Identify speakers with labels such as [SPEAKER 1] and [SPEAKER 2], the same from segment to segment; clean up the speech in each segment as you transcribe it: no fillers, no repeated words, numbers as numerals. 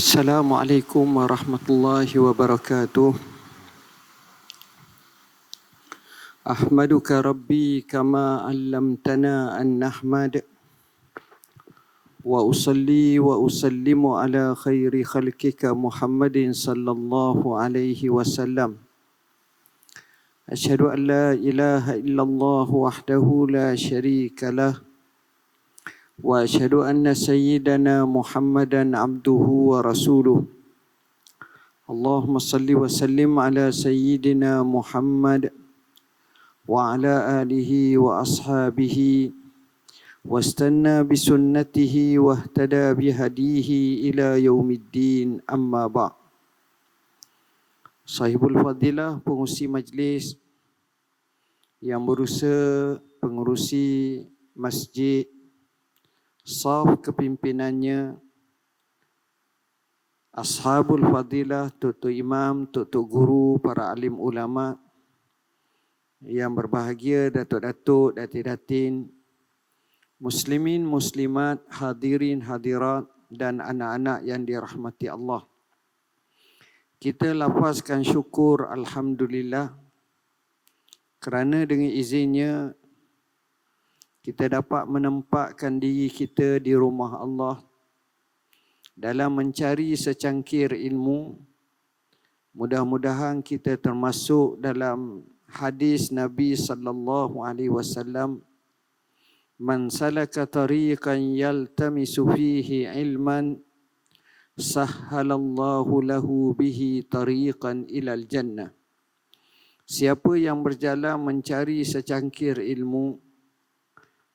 [SPEAKER 1] Assalamualaikum warahmatullahi wabarakatuh. Ahmaduka Rabbi kama 'allamtana an nahmad wa usalli wa usallimu ala khairi khalqika Muhammadin sallallahu alaihi wasallam. Asyhadu an la ilaha illallah wahdahu la syarika lah wa asyhadu anna sayyidana Muhammadan abduhu wa rasuluh. Allahumma salli wa sallim ala sayyidina Muhammad wa ala alihi wa ashabihi wastanna bisunnatihi wahtada bihadihi ila yaumiddin, amma ba'. Sahibul Fadilah, pengurusi majlis yang berusaha, pengurusi masjid, saf kepimpinannya, Ashabul Fadilah, Tok Imam, Tok Guru, para alim ulama yang berbahagia, datuk-datuk, datin-datin, muslimin, muslimat, hadirin, hadirat dan anak-anak yang dirahmati Allah. Kita lafazkan syukur Alhamdulillah kerana dengan izinnya kita dapat menempatkan diri kita di rumah Allah dalam mencari secangkir ilmu. Mudah-mudahan kita termasuk dalam hadis Nabi sallallahu alaihi wasallam, man salaka tariqan yaltamisu fihi ilman sahhalallahu lahu bihi tariqan ilal jannah. Siapa yang berjalan mencari secangkir ilmu,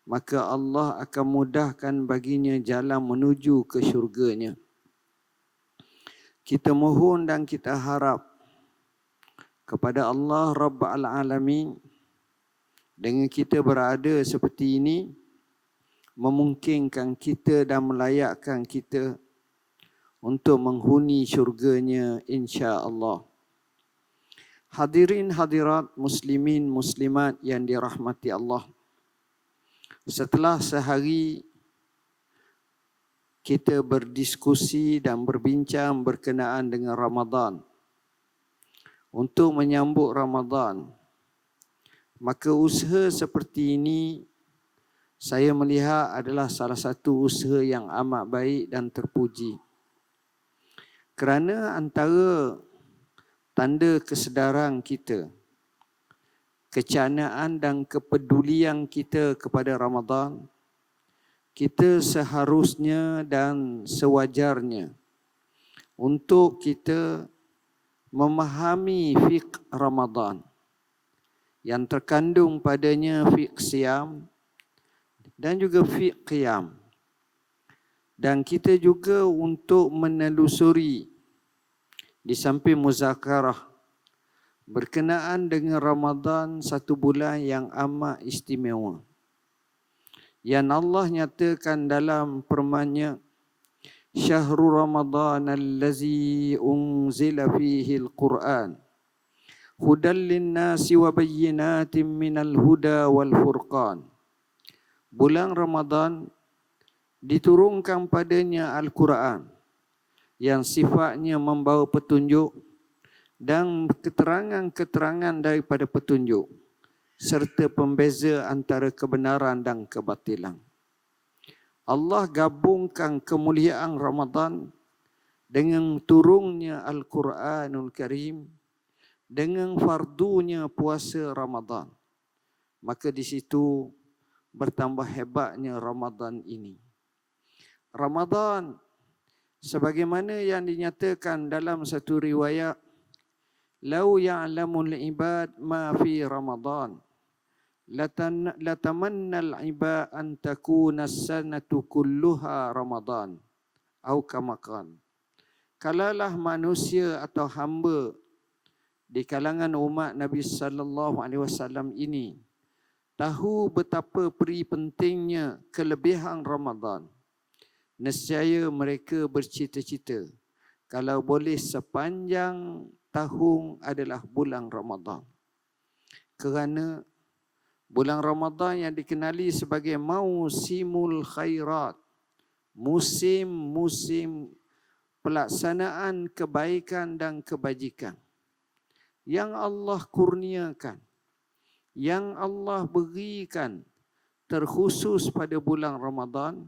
[SPEAKER 1] maka Allah akan mudahkan baginya jalan menuju ke syurganya. Kita mohon dan kita harap kepada Allah Rabbul Alamin, dengan kita berada seperti ini, memungkinkan kita dan melayakkan kita untuk menghuni syurganya insya-Allah. Hadirin hadirat, muslimin muslimat yang dirahmati Allah. Setelah sehari kita berdiskusi dan berbincang berkenaan dengan Ramadan, untuk menyambut Ramadan, maka usaha seperti ini saya melihat adalah salah satu usaha yang amat baik dan terpuji. Kerana antara tanda kesedaran kita, kecanaan dan kepedulian kita kepada Ramadan, kita seharusnya dan sewajarnya untuk kita memahami fiqh Ramadan yang terkandung padanya fiqh siam dan juga fiqh qiyam. Dan kita juga untuk menelusuri di samping muzakarah berkenaan dengan Ramadan, satu bulan yang amat istimewa, yang Allah nyatakan dalam firman-Nya, Syahrul Ramadan allazi unzila fihi al-Quran hudan lin-nasi wa bayyinatin minal huda wal furqan. Bulan Ramadan diturunkan padanya Al-Quran yang sifatnya membawa petunjuk dan keterangan-keterangan daripada petunjuk serta pembeza antara kebenaran dan kebatilan. Allah gabungkan kemuliaan Ramadan dengan turunnya Al-Quranul Karim, dengan fardunya puasa Ramadan. Maka di situ bertambah hebatnya Ramadan ini. Ramadan, sebagaimana yang dinyatakan dalam satu riwayat, lau ya'lamul ibad ma fi Ramadan latamannal ibad an takuna as-sanatu kulluha Ramadan atau kama qala. Kalalah manusia atau hamba di kalangan umat Nabi sallallahu alaihi wasallam ini tahu betapa pentingnya kelebihan Ramadan, nescaya mereka bercita-cita kalau boleh sepanjang tahun adalah bulan Ramadan. Kerana bulan Ramadan yang dikenali sebagai mausimul khairat, musim-musim pelaksanaan kebaikan dan kebajikan yang Allah kurniakan, yang Allah berikan terkhusus pada bulan Ramadan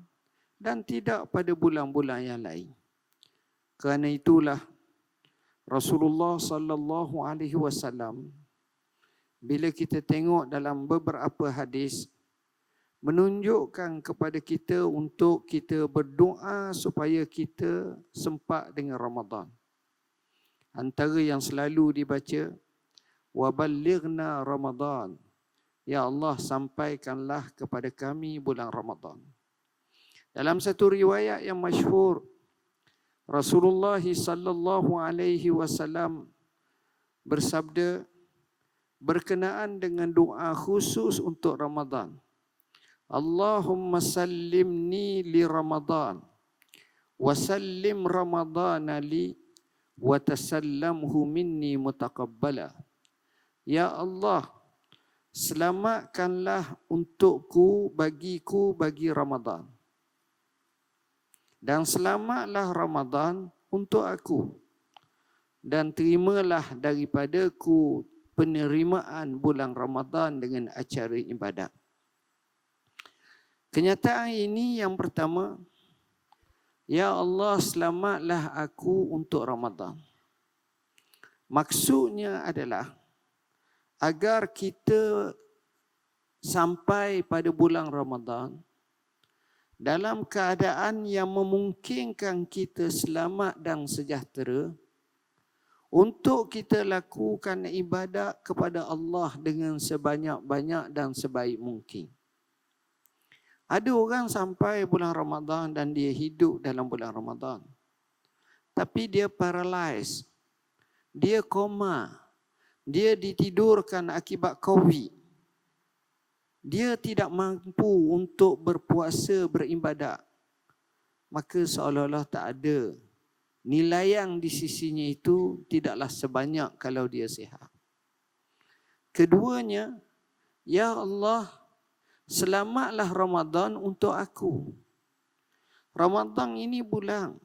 [SPEAKER 1] dan tidak pada bulan-bulan yang lain. Kerana itulah Rasulullah sallallahu alaihi wasallam bila kita tengok dalam beberapa hadis menunjukkan kepada kita untuk kita berdoa supaya kita sempat dengan Ramadan. Antara yang selalu dibaca, wa ballighna Ramadan. Ya Allah, sampaikanlah kepada kami bulan Ramadan. Dalam satu riwayat yang masyhur, Rasulullah sallallahu alaihi wasallam bersabda berkenaan dengan doa khusus untuk Ramadan. Allahumma sallimni li Ramadan wa sallim Ramadana li wa tasallamhu minni mutaqabbala. Ya Allah, selamatkanlah untukku, bagiku, bagi Ramadan. Dan selamatlah Ramadan untuk aku. Dan terimalah daripadaku penerimaan bulan Ramadan dengan acara ibadat. Kenyataan ini yang pertama, ya Allah, selamatlah aku untuk Ramadan. Maksudnya adalah agar kita sampai pada bulan Ramadan dalam keadaan yang memungkinkan kita selamat dan sejahtera untuk kita lakukan ibadat kepada Allah dengan sebanyak-banyak dan sebaik mungkin. Ada orang sampai bulan Ramadan dan dia hidup dalam bulan Ramadan, tapi dia paralyzed, dia koma, dia ditidurkan akibat COVID. Dia tidak mampu untuk berpuasa, beribadat. Maka seolah-olah tak ada. Nilai yang di sisinya itu tidaklah sebanyak kalau dia sihat. Keduanya, ya Allah, selamatlah Ramadan untuk aku. Ramadan ini bulan.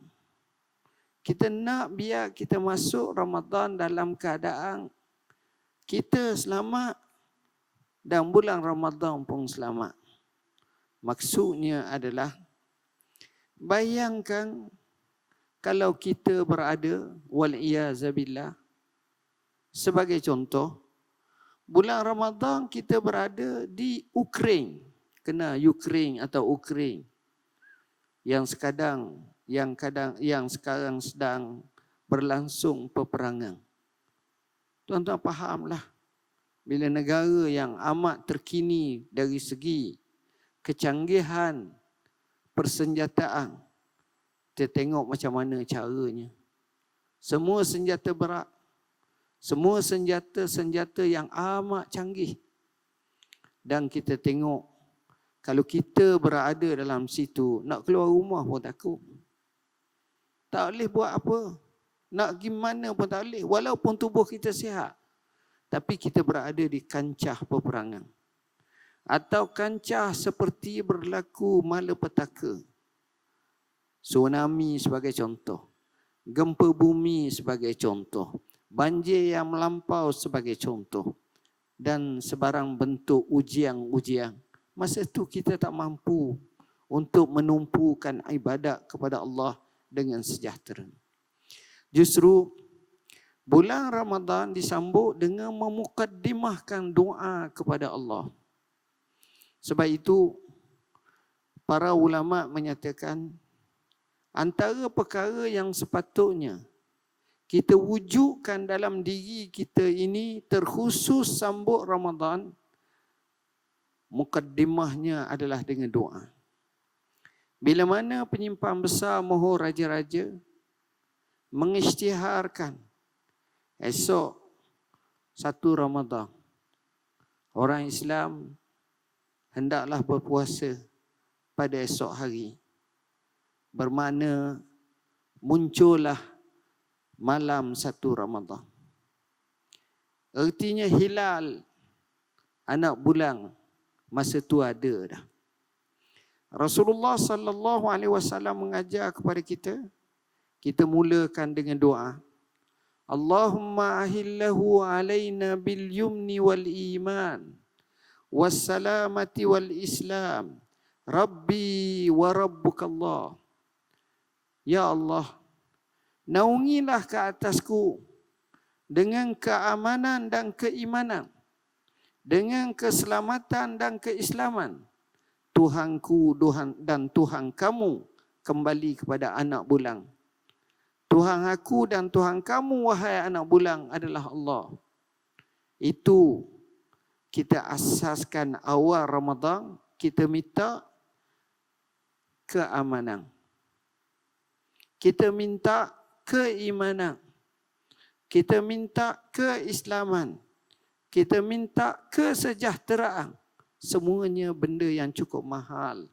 [SPEAKER 1] Kita nak biar kita masuk Ramadan dalam keadaan kita selamat dan bulan Ramadan pun selamat. Maksudnya adalah, bayangkan kalau kita berada, wal-iyazabillah, sebagai contoh, bulan Ramadan kita berada di Ukraine, kena Ukraine atau Ukraine yang sekarang sedang berlangsung peperangan. Tuan-tuan fahamlah, bila negara yang amat terkini dari segi kecanggihan persenjataan, kita tengok macam mana caranya. Semua senjata berat, semua senjata yang amat canggih. Dan kita tengok, kalau kita berada dalam situ, nak keluar rumah pun takut. Tak boleh buat apa. Nak gimana pun tak boleh. Walaupun tubuh kita sihat. Tapi kita berada di kancah peperangan. Atau kancah seperti berlaku malapetaka. Tsunami sebagai contoh. Gempa bumi sebagai contoh. Banjir yang melampau sebagai contoh. Dan sebarang bentuk ujian-ujian. Masa itu kita tak mampu untuk menumpukan ibadat kepada Allah dengan sejahtera. Justru bulan Ramadan disambut dengan memukaddimahkan doa kepada Allah. Sebab itu para ulama menyatakan antara perkara yang sepatutnya kita wujudkan dalam diri kita ini terkhusus sambut Ramadan, mukaddimahnya adalah dengan doa. Bila mana penyimpan besar mohon raja-raja mengisytiharkan esok 1 Ramadan, orang Islam hendaklah berpuasa pada esok hari. Bermakna muncullah malam 1 Ramadan. Artinya hilal anak bulan masa tu ada dah. Rasulullah sallallahu alaihi wasallam mengajar kepada kita, Kita mulakan dengan doa. Allahumma ahillahu alaina bil yumni wal iman wassalamati wal islam. Rabbi wa rabbukallah. Ya Allah, naungilah ke atasku dengan keamanan dan keimanan, dengan keselamatan dan keislaman. Tuhanku dan Tuhan kamu kembali kepada anak bulang. Tuhan aku dan Tuhan kamu, wahai anak bulang, adalah Allah. Itu kita asaskan awal Ramadan, kita minta keamanan. Kita minta keimanan. Kita minta keislaman. Kita minta kesejahteraan. Semuanya benda yang cukup mahal.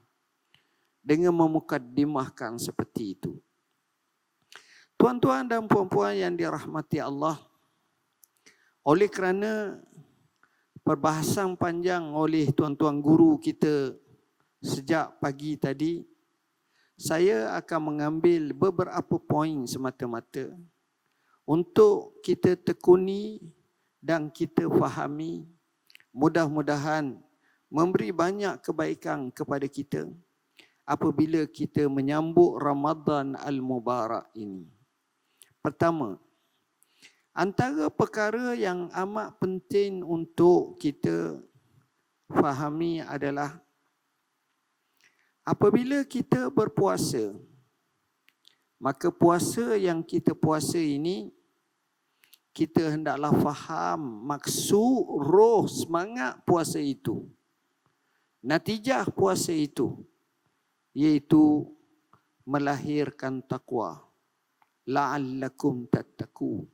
[SPEAKER 1] Dengan memukaddimahkan seperti itu. Tuan-tuan dan puan-puan yang dirahmati Allah, oleh kerana perbahasan panjang oleh tuan-tuan guru kita sejak pagi tadi, saya akan mengambil beberapa poin semata-mata untuk kita tekuni dan kita fahami. Mudah-mudahan memberi banyak kebaikan kepada kita apabila kita menyambut Ramadan Al-Mubarak ini. Pertama, antara perkara yang amat penting untuk kita fahami adalah apabila kita berpuasa, maka puasa yang kita puasa ini, kita hendaklah faham maksud, roh, semangat puasa itu. Natijah puasa itu, iaitu melahirkan taqwa. La'allakum tattaqun.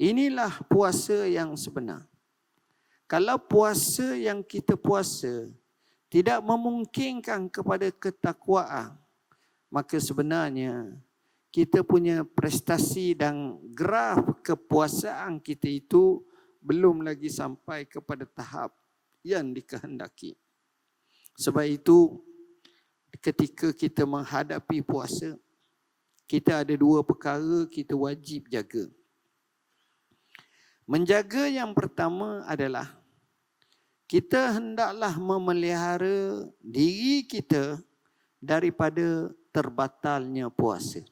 [SPEAKER 1] Inilah puasa yang sebenar. Kalau puasa yang kita puasa tidak memungkinkan kepada ketakwaan, maka sebenarnya kita punya prestasi dan graf kepuasaan kita itu belum lagi sampai kepada tahap yang dikehendaki. Sebab itu, ketika kita menghadapi puasa, kita ada dua perkara kita wajib jaga. Menjaga yang pertama adalah kita hendaklah memelihara diri kita daripada terbatalnya puasa.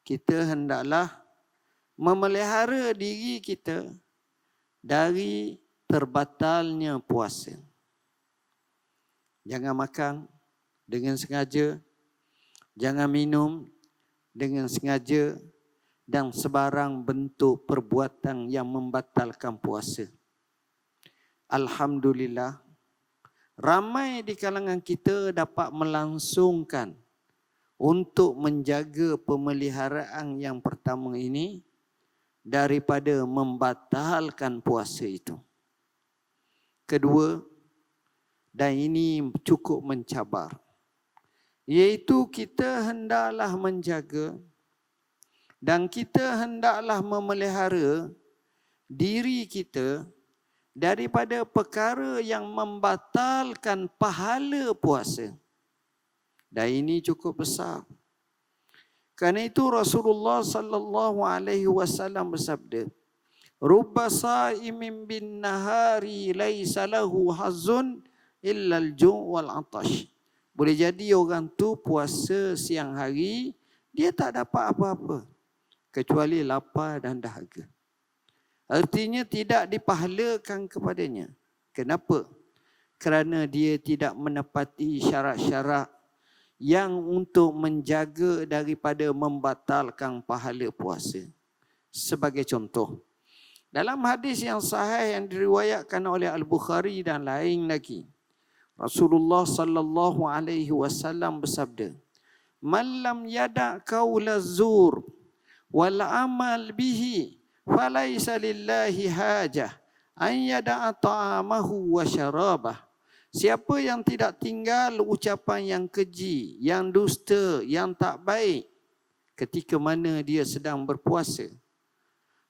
[SPEAKER 1] Kita hendaklah memelihara diri kita dari terbatalnya puasa. Jangan makan dengan sengaja, jangan minum dengan sengaja, dan sebarang bentuk perbuatan yang membatalkan puasa. Alhamdulillah, ramai di kalangan kita dapat melangsungkan untuk menjaga pemeliharaan yang pertama ini daripada membatalkan puasa itu. Kedua, dan ini cukup mencabar, iaitu kita hendaklah menjaga dan kita hendaklah memelihara diri kita daripada perkara yang membatalkan pahala puasa. Dan ini cukup besar. Kerana itu Rasulullah sallallahu alaihi wasallam bersabda, "Rubba sa'imin bin nahari laisa lahu hazzun illa al-ju' wal 'atash." Boleh jadi orang tu puasa siang hari, dia tak dapat apa-apa kecuali lapar dan dahaga. Artinya tidak dipahalakan kepadanya. Kenapa? Kerana dia tidak menepati syarat-syarat yang untuk menjaga daripada membatalkan pahala puasa. Sebagai contoh, dalam hadis yang sahih yang diriwayatkan oleh Al-Bukhari dan lain lagi, Rasulullah sallallahu alaihi wasallam bersabda, "Man lam yada' qaula zur wal amal bihi falaisa lillahi hajah an yada'a ta'amahu wa syarabah." Siapa yang tidak tinggal ucapan yang keji, yang dusta, yang tak baik ketika mana dia sedang berpuasa,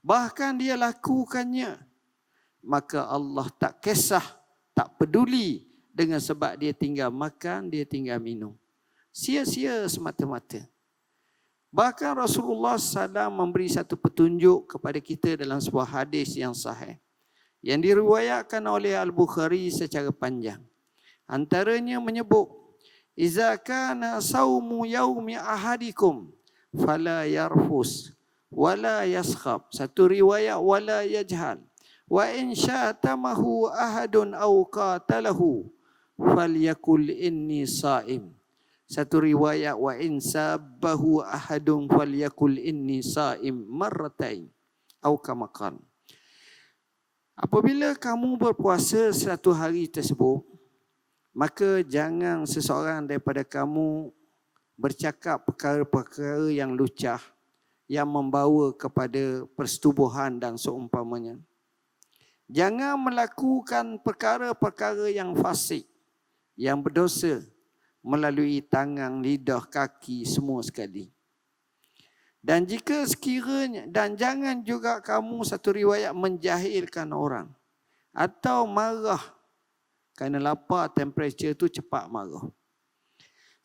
[SPEAKER 1] bahkan dia lakukannya, maka Allah tak kisah, tak peduli dengan sebab dia tinggal makan, dia tinggal minum. Sia-sia semata-mata. Bahkan Rasulullah SAW memberi satu petunjuk kepada kita dalam sebuah hadis yang sahih yang diriwayatkan oleh Al-Bukhari secara panjang. Antaranya menyebut, "Iza kana saumu yaumi ahadikum fala yarfus wala yaskhab." Satu riwayat, wala yajhal. "Wa in syatamahu ahadun aw qatalahu falyakul inni saim." Satu riwayat, "Wa in sabbahu ahadun falyakul inni saim marratain." Atau kama qala. Apabila kamu berpuasa satu hari tersebut, maka jangan seseorang daripada kamu bercakap perkara-perkara yang lucah, yang membawa kepada persetubuhan dan seumpamanya. Jangan melakukan perkara-perkara yang fasik, yang berdosa, melalui tangan, lidah, kaki, semua sekali. Dan jika sekiranya, dan jangan juga kamu, satu riwayat, menjahilkan orang atau marah kerana lapar, temperature tu cepat marah.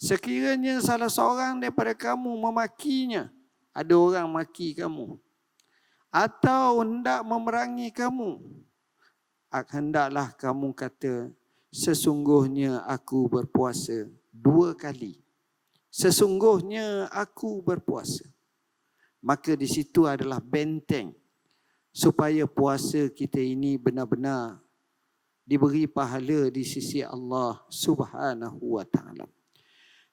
[SPEAKER 1] Sekiranya salah seorang daripada kamu memakinya, ada orang maki kamu, atau hendak memerangi kamu, hendaklah kamu kata, sesungguhnya aku berpuasa 2 kali. Sesungguhnya aku berpuasa. Maka di situ adalah benteng supaya puasa kita ini benar-benar diberi pahala di sisi Allah Subhanahu wa taala.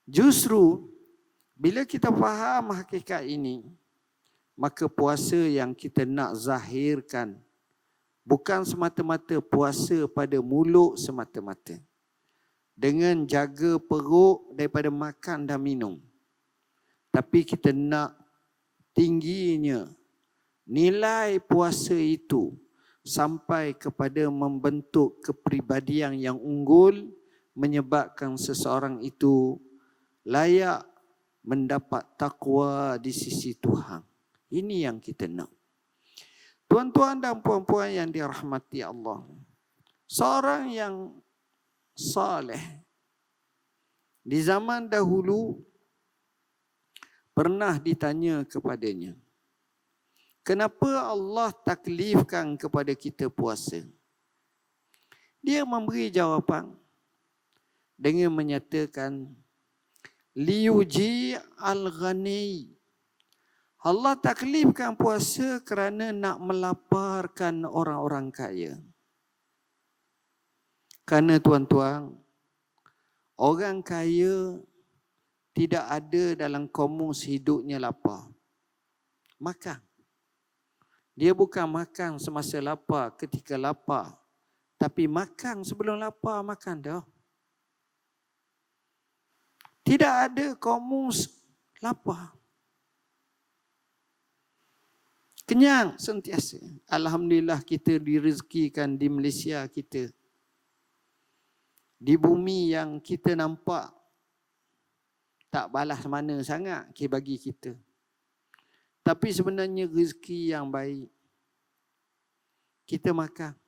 [SPEAKER 1] Justru bila kita faham hakikat ini, maka puasa yang kita nak zahirkan bukan semata-mata puasa pada mulut semata-mata, dengan jaga perut daripada makan dan minum, tapi kita nak tingginya nilai puasa itu sampai kepada membentuk kepribadian yang unggul, menyebabkan seseorang itu layak mendapat takwa di sisi Tuhan. Ini yang kita nak. Tuan-tuan dan puan-puan yang dirahmati Allah, seorang yang saleh di zaman dahulu pernah ditanya kepadanya, kenapa Allah taklifkan kepada kita puasa? Dia memberi jawapan dengan menyatakan, liyuji al-ghani. Allah taklifkan puasa kerana nak melaparkan orang-orang kaya. Kerana tuan-tuan, orang kaya tidak ada dalam komus hidupnya lapar. Makan. Dia bukan makan semasa lapar, ketika lapar. Tapi makan sebelum lapar, makan dah. Tidak ada komus lapar. Kenyang sentiasa. Alhamdulillah kita direzekikan di Malaysia kita, di bumi yang kita nampak tak balas mana sangat bagi kita. Tapi sebenarnya rezeki yang baik. Kita makan.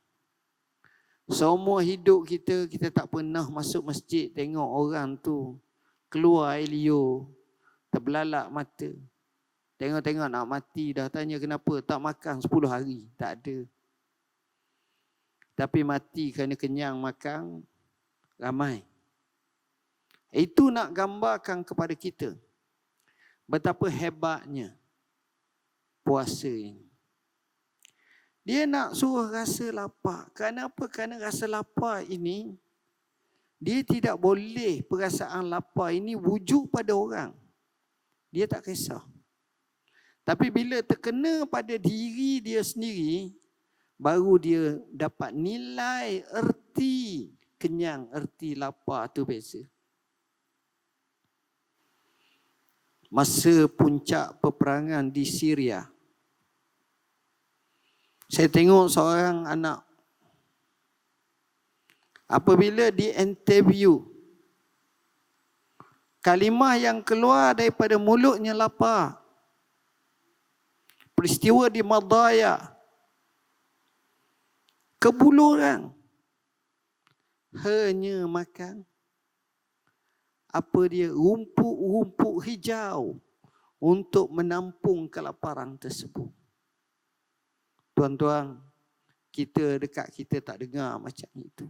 [SPEAKER 1] Semua hidup kita, kita tak pernah masuk masjid tengok orang tu keluar air liur, terbelalak mata. Tengok-tengok nak mati dah, tanya kenapa tak makan 10 hari. Tak ada. Tapi mati kerana kenyang makan, ramai. Itu nak gambarkan kepada kita betapa hebatnya puasa ini. Dia nak suruh rasa lapar. Kenapa? Kerana rasa lapar ini, dia tidak boleh perasaan lapar ini wujud pada orang. Dia tak kisah. Tapi bila terkena pada diri dia sendiri, baru dia dapat nilai erti kenyang, erti lapar tu biasa. Masa puncak peperangan di Syria, saya tengok seorang anak, apabila diinterview, kalimah yang keluar daripada mulutnya lapar. Peristiwa di Madaya, kebuluran, hanya makan apa dia, rumput-rumput hijau, untuk menampung kelaparan tersebut. Tuan-tuan, kita dekat kita tak dengar macam itu.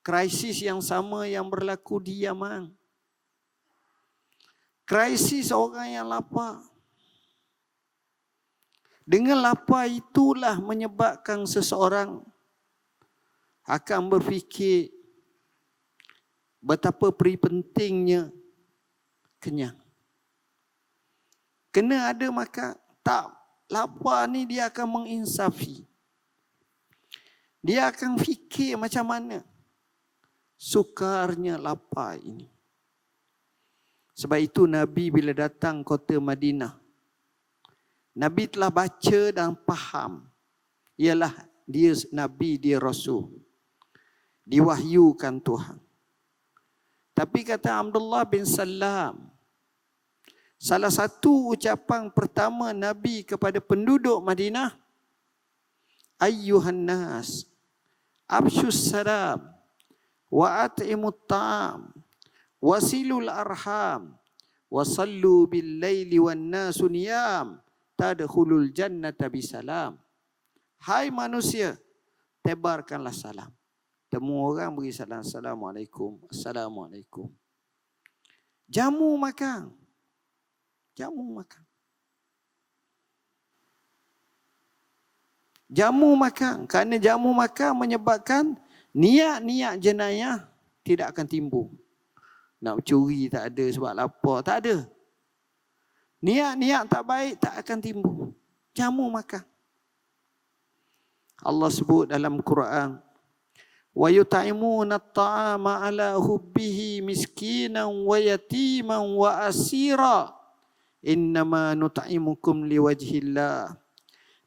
[SPEAKER 1] Krisis yang sama yang berlaku di Yaman. Krisis orang yang lapar. Dengan lapar itulah menyebabkan seseorang akan berfikir betapa pentingnya kenyang. Kena ada makan. Tak, lapar ni dia akan menginsafi. Dia akan fikir macam mana sukarnya lapar ini. Sebab itu Nabi bila datang kota Madinah, Nabi telah baca dan faham. Ialah dia Nabi, dia Rasul. Diwahyukan Tuhan. Tapi kata Abdullah bin Salam, salah satu ucapan pertama Nabi kepada penduduk Madinah, ayyuhan nas, abshus salam, wa at'imut ta'am, wasilul arham, wasallu bil laili wan nasu niyam, tadkhulul jannata bisalam. Hai manusia, tebarkanlah salam. Temu orang beri salam, assalamualaikum, assalamualaikum. Jamu makan. Jamu makan. Jamu makan. Kerana jamu makan menyebabkan niat-niat jenayah tidak akan timbul. Nak curi tak ada sebab lapar, tak ada. Niat-niat tak baik tak akan timbul. Jamu makan. Allah sebut dalam Quran, wa yut'imuna at-ta'ama 'ala hubbihi miskinan wa yatiman wa asira. Innama nut'imukum liwajhillah.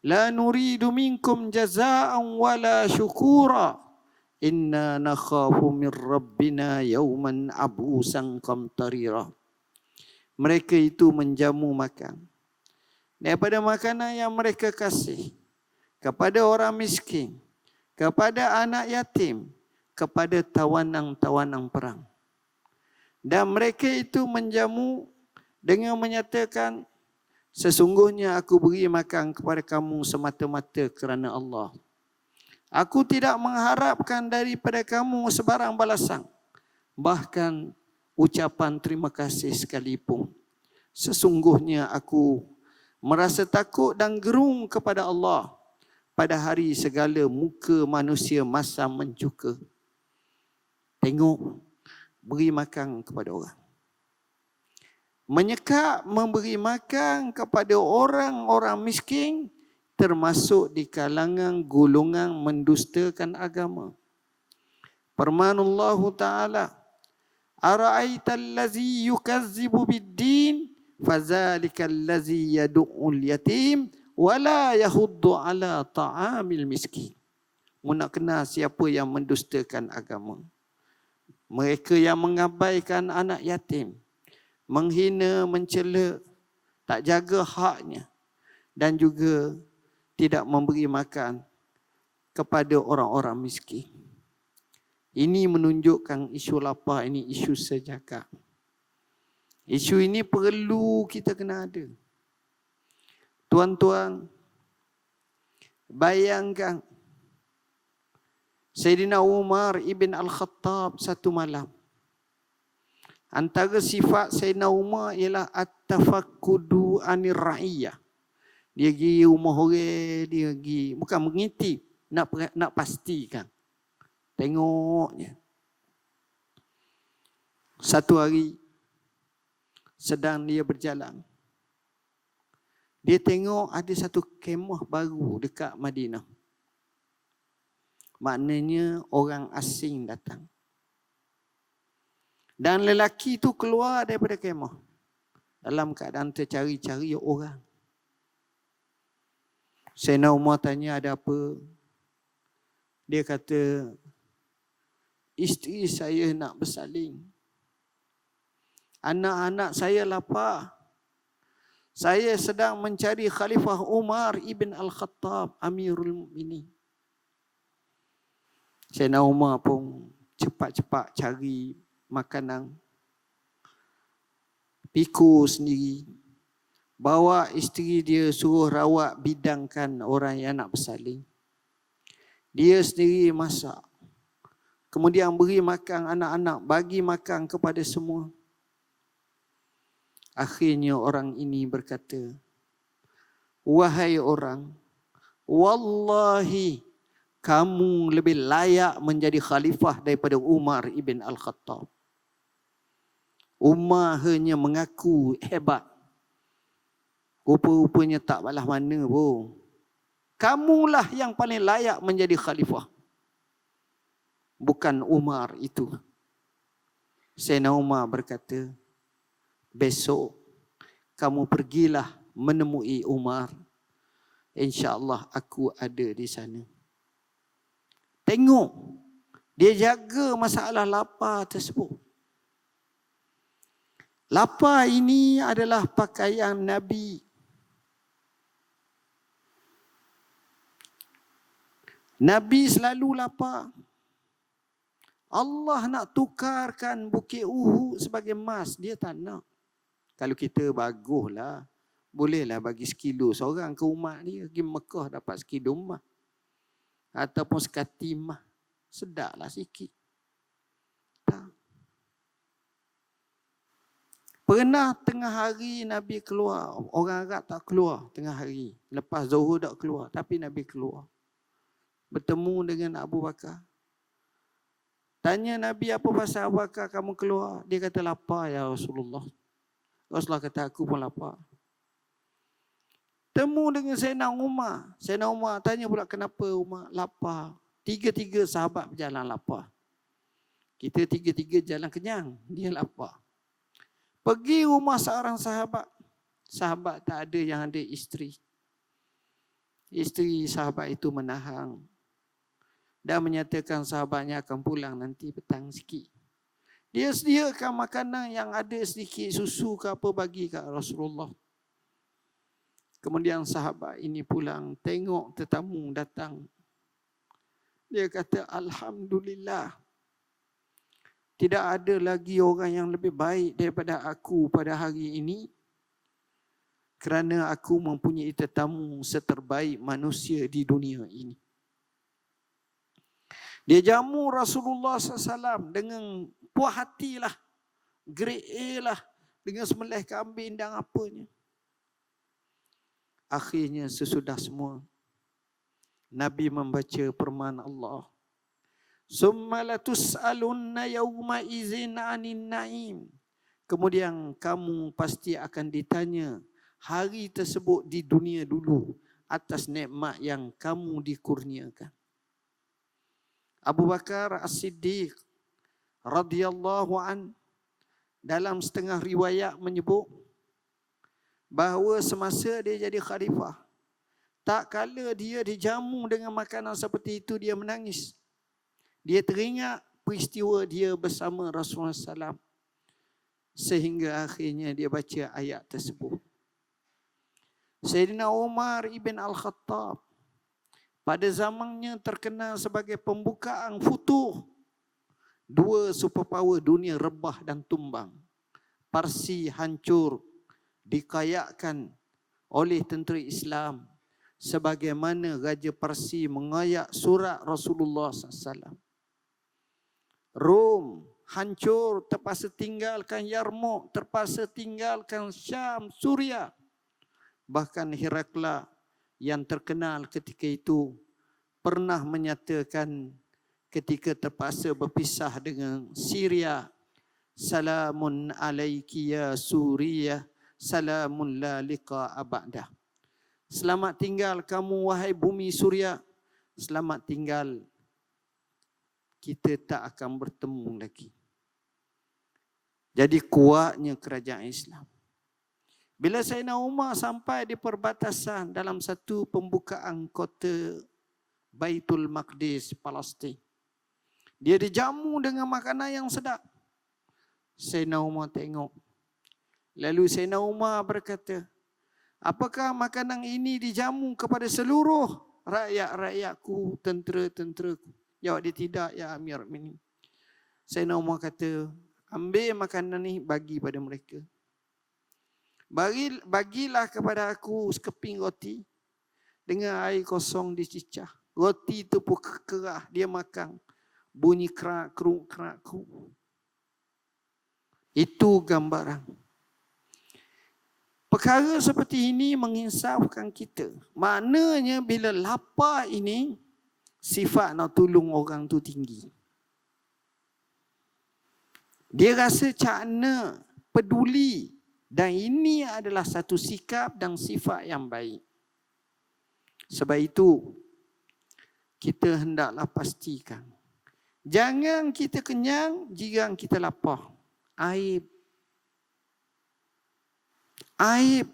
[SPEAKER 1] La nuridu minkum jazaa'an wala syukura. Inna nakhafu min rabbina yawman abusan qamtarira. Mereka itu menjamu makan daripada makanan yang mereka kasih kepada orang miskin, kepada anak yatim, kepada tawanan-tawanan perang. Dan mereka itu menjamu dengan menyatakan, sesungguhnya aku beri makan kepada kamu semata-mata kerana Allah. Aku tidak mengharapkan daripada kamu sebarang balasan, bahkan ucapan terima kasih sekalipun. Sesungguhnya aku merasa takut dan gerung kepada Allah pada hari segala muka manusia masam mencuka. Tengok, beri makan kepada orang. Menyekap memberi makan kepada orang-orang miskin termasuk di kalangan golongan mendustakan agama. Firmanullah Ta'ala, ara'aital ladzi yukazzibu bid-din fazalikal ladzi yad'ul yatim wala yahuddu ala ta'amil miskin. Mu nak kenal siapa yang mendustakan agama? Mereka yang mengabaikan anak yatim, menghina, mencela, tak jaga haknya dan juga tidak memberi makan kepada orang-orang miskin. Ini menunjukkan isu lapar ini isu sejagat. Isu ini perlu kita kena ada. Tuan-tuan, bayangkan Sayyidina Umar ibn Al-Khattab satu malam. Antara sifat Sayyidina Umar ialah at-tafakkudu anir ra'iyah. Dia pergi rumah orang, dia pergi, bukan mengintip, nak pastikan. Tengoknya. Satu hari, sedang dia berjalan. Dia tengok ada satu kemah baru dekat Madinah. Maknanya orang asing datang. Dan lelaki itu keluar daripada kemah dalam keadaan tercari-cari orang. Sayyidina Umar tanya, ada apa? Dia kata, isteri saya nak bersalin. Anak-anak saya lapar. Saya sedang mencari Khalifah Umar ibn Al-Khattab, Amirul Mukminin. Sayyidina Umar pun cepat-cepat cari makanan. pikul sendiri. Bawa isteri dia suruh rawat bidangkan orang yang nak bersalin. Dia sendiri masak. Kemudian beri makan anak-anak, bagi makan kepada semua. Akhirnya orang ini berkata, wahai orang, wallahi kamu lebih layak menjadi khalifah daripada Umar ibn Al-Khattab. Umar hanya mengaku hebat. Rupa-rupanya tak balas mana pun. Kamulah yang paling layak menjadi khalifah. Bukan Umar itu. Sayyidina Umar berkata, besok kamu pergilah menemui Umar. InsyaAllah aku ada di sana. Tengok, dia jaga masalah lapar tersebut. Lapar ini adalah pakaian Nabi. Nabi selalu lapar. Allah nak tukarkan Bukit Uhud sebagai emas. Dia tak nak. Kalau kita baguslah. Bolehlah bagi sekilo seorang ke umat dia. Pergi Mekah dapat sekilo emas. Ataupun sekati emas. Sedaplah sikit. Tak. Pernah tengah hari Nabi keluar. Orang Arab tak keluar tengah hari. Lepas Zuhur tak keluar. Tapi Nabi keluar. Bertemu dengan Abu Bakar. Tanya Nabi, apa pasal Abu Bakar kamu keluar? Dia kata, lapar ya Rasulullah. Rasulullah kata, aku pun lapar. Temu dengan Sayyidina Umar. Sayyidina Umar tanya pula, kenapa Umar lapar? Tiga-tiga sahabat berjalan lapar. Kita tiga-tiga jalan kenyang. Dia lapar. Pergi rumah seorang sahabat. Sahabat tak ada yang ada isteri. Isteri sahabat itu menahan. Dan menyatakan sahabatnya akan pulang nanti petang sikit. Dia sediakan makanan yang ada sedikit susu ke apa bagi kat Rasulullah. Kemudian sahabat ini pulang, tengok tetamu datang. Dia kata, Alhamdulillah. Tidak ada lagi orang yang lebih baik daripada aku pada hari ini. Kerana aku mempunyai tetamu seterbaik manusia di dunia ini. Dia jamu Rasulullah SAW dengan puas hatilah, grade A lah, dengan sembelih kambing dan apanya. Akhirnya sesudah semua, Nabi membaca firman Allah. Summa latus'alunna yawma izin 'anil na'im. Kemudian kamu pasti akan ditanya hari tersebut di dunia dulu atas nikmat yang kamu dikurniakan. Abu Bakar As-Siddiq radhiyallahu an dalam setengah riwayat menyebut bahawa semasa dia jadi khalifah, tak kala dia dijamu dengan makanan seperti itu dia menangis. Dia teringat peristiwa dia bersama Rasulullah SAW sehingga akhirnya dia baca ayat tersebut. Sayyidina Umar ibn Al-Khattab pada zamannya terkenal sebagai pembukaan futuh. Dua superpower dunia rebah dan tumbang. Parsi hancur, dikayakkan oleh tentera Islam. Sebagaimana Raja Parsi mengayak surat Rasulullah SAW. Rom hancur, terpaksa tinggalkan Yarmouk, terpaksa tinggalkan Syam, Suria. Bahkan Herakla yang terkenal ketika itu pernah menyatakan ketika terpaksa berpisah dengan Syria, salamun alaiki ya Suriah, salamun la liqa ba'dah. Selamat tinggal kamu wahai bumi Suria, selamat tinggal, kita tak akan bertemu lagi. Jadi kuatnya kerajaan Islam. Bila Sayyidina Umar sampai di perbatasan dalam satu pembukaan kota Baitul Maqdis, Palestin. Dia dijamu dengan makanan yang sedap. Sayyidina Umar tengok. Lalu Sayyidina Umar berkata, apakah makanan ini dijamu kepada seluruh rakyat-rakyatku, tentera-tenteraku? Jawab dia, tidak ya Amir Mu'minin. Sayyidina Umar kata, ambil makanan ni bagi pada mereka. Bagilah kepada aku sekeping roti dengan air kosong dicicah. Roti itu pun kerah, dia makan. Bunyi kerak, keruk, kerak, keruk. Itu gambaran. Perkara seperti ini menginsafkan kita. Maknanya bila lapar ini, sifat nak tolong orang tu tinggi. Dia rasa cakna, peduli. Dan ini adalah satu sikap dan sifat yang baik. Sebab itu, kita hendaklah pastikan. Jangan kita kenyang, jiran kita lapar. Aib. Aib.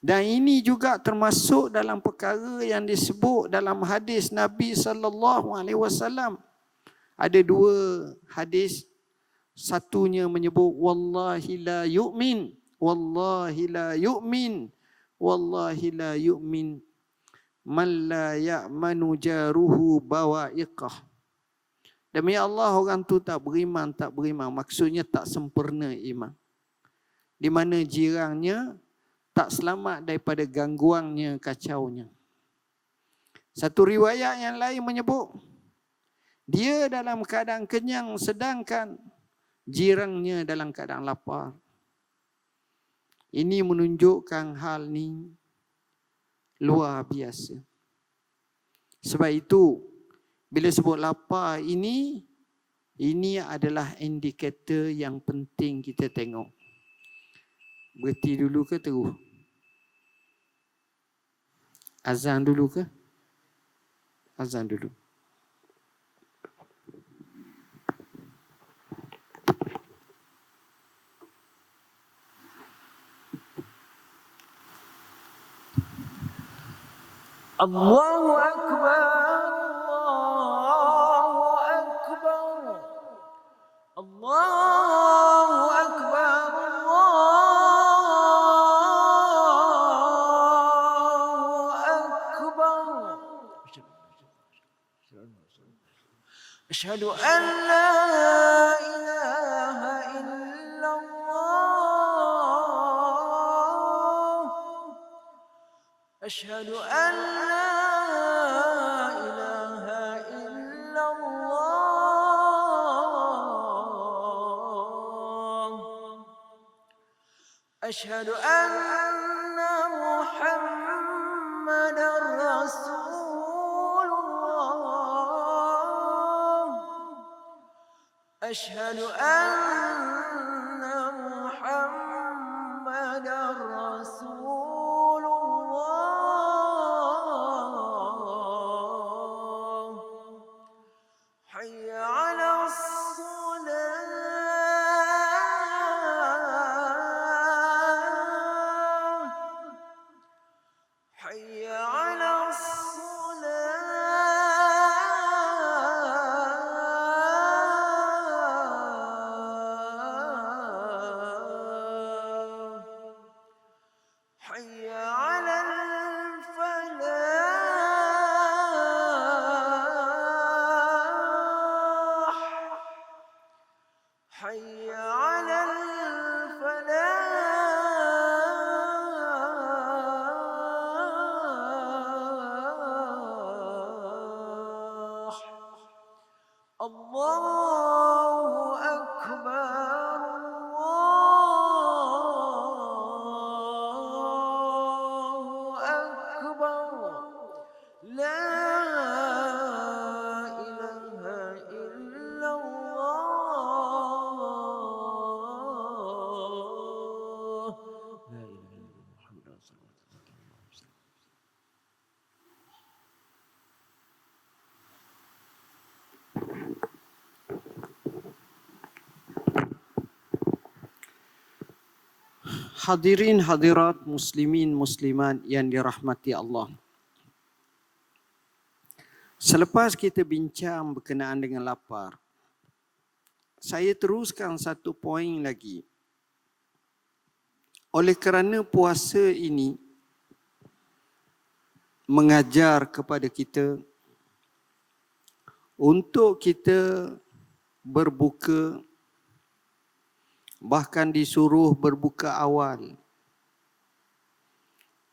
[SPEAKER 1] Dan ini juga termasuk dalam perkara yang disebut dalam hadis Nabi SAW. Ada dua hadis. Satunya menyebut wallahi la yu'min, wallahi la yu'min, wallahi la yu'min man la ya'manu jaruhu bawa'iqah. Demi Allah, orang tu tak beriman. Maksudnya tak sempurna iman. Di mana jirannya tak selamat daripada gangguannya, kacaunya. Satu riwayat yang lain menyebut, dia dalam keadaan kenyang sedangkan jirannya dalam keadaan lapar. Ini menunjukkan hal ni luar biasa. Sebab itu, bila sebut lapar ini adalah indikator yang penting kita tengok. Berhenti dulu ke terus? Azan dulu ke? Azan dulu.
[SPEAKER 2] Allahu Akbar, Allahu Akbar, Allahu Akbar, Allahu Akbar. Asyhadu an la ilaha illallah. Asyhadu an la ilaha illallah. Asyhadu anna Muhammadar Rasulullah. Asyhadu anna Muhammadar Rasulullah. Hayya 'alas salah. Hayya 'alas salah. Hayya 'alal falah. Hayya 'alal falah. Allahu Akbar, Allahu Akbar. La ilaha illallah. La ilaha illallah Muhammadur Rasulullah.
[SPEAKER 1] Hadirin hadirat muslimin muslimat yang dirahmati Allah. Selepas kita bincang berkenaan dengan lapar, saya teruskan satu poin lagi. Oleh kerana puasa ini mengajar kepada kita untuk kita berbuka Bahkan disuruh berbuka awal.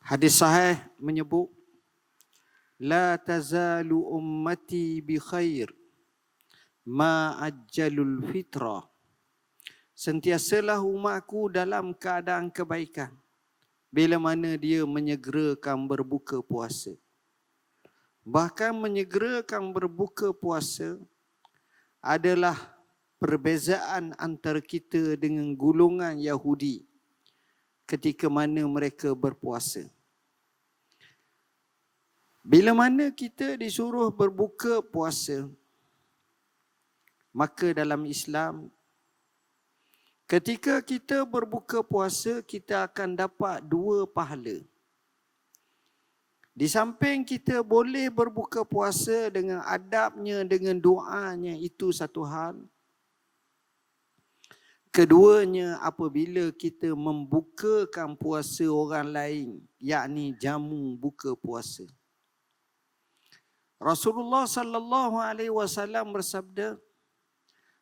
[SPEAKER 1] Hadis sahih menyebut, La tazalu ummati bi khair ma ajjalul fitrah. Sentiasalah umatku dalam keadaan kebaikan bila mana dia menyegerakan berbuka puasa. Bahkan menyegerakan berbuka puasa adalah perbezaan antara kita dengan golongan Yahudi ketika mana mereka berpuasa. Bila mana kita disuruh berbuka puasa, maka dalam Islam, ketika kita berbuka puasa, kita akan dapat 2 pahala. Di samping kita boleh berbuka puasa dengan adabnya, dengan doanya, itu satu hal. Keduanya, apabila kita membukakan puasa orang lain, yakni jamu buka puasa. Rasulullah sallallahu alaihi wasallam bersabda,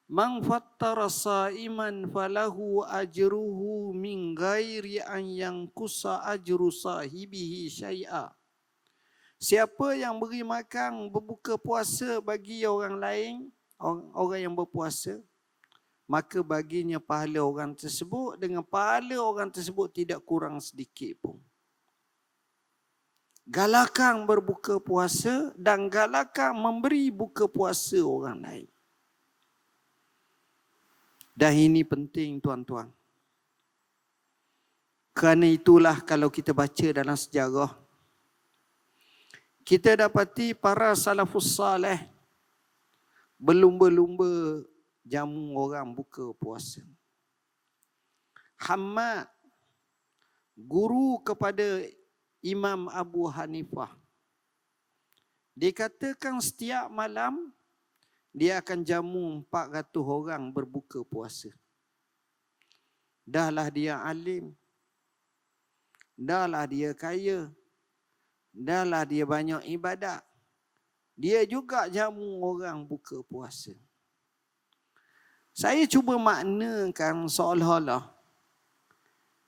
[SPEAKER 1] "Man fattara sa'iman falahu ajruhu min ghairi an yanqusa ajru sahibihi syai'a." Siapa yang beri makan berbuka puasa bagi orang lain, orang yang berpuasa, maka baginya pahala orang tersebut dengan pahala orang tersebut tidak kurang sedikit pun. Galakan berbuka puasa dan galakan memberi buka puasa orang lain. Dan ini penting tuan-tuan. Kerana itulah kalau kita baca dalam sejarah, kita dapati para salafus salih berlumba-lumba jamu orang buka puasa. Hammad, guru kepada Imam Abu Hanifah, dikatakan setiap malam dia akan jamu 400 orang berbuka puasa. Dahlah dia alim, dahlah dia kaya, dahlah dia banyak ibadat, dia juga jamu orang buka puasa. Saya cuba maknakan seolah-olah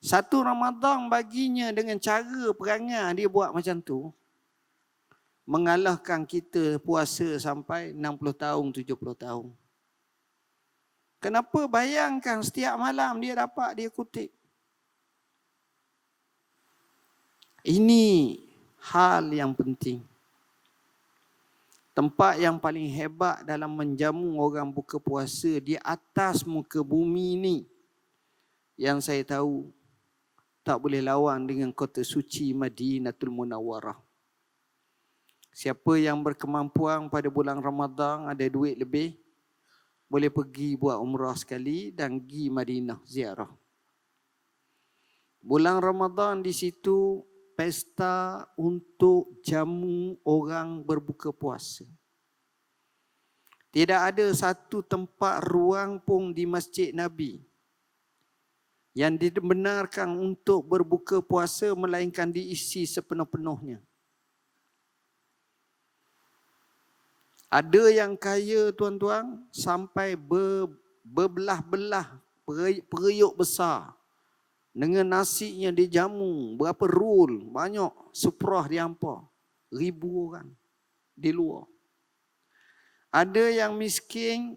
[SPEAKER 1] satu Ramadan baginya dengan cara perangai dia buat macam tu, mengalahkan kita puasa sampai 60 tahun, 70 tahun. Kenapa? Bayangkan setiap malam dia dapat, dia kutip. Ini hal yang penting. Tempat yang paling hebat dalam menjamu orang buka puasa di atas muka bumi ini, yang saya tahu tak boleh lawan dengan kota suci Madinatul Munawwarah. Siapa yang berkemampuan pada bulan Ramadan, ada duit lebih, boleh pergi buat umrah sekali dan pergi Madinah ziarah. Bulan Ramadan di situ pesta untuk jamu orang berbuka puasa. Tidak ada satu tempat ruang pun di Masjid Nabi yang dibenarkan untuk berbuka puasa melainkan diisi sepenuh-penuhnya. Ada yang kaya tuan-tuan sampai berbelah-belah periuk besar dengan nasinya dijamu berapa rul, banyak suprah dihampa, 1000 orang di luar. Ada yang miskin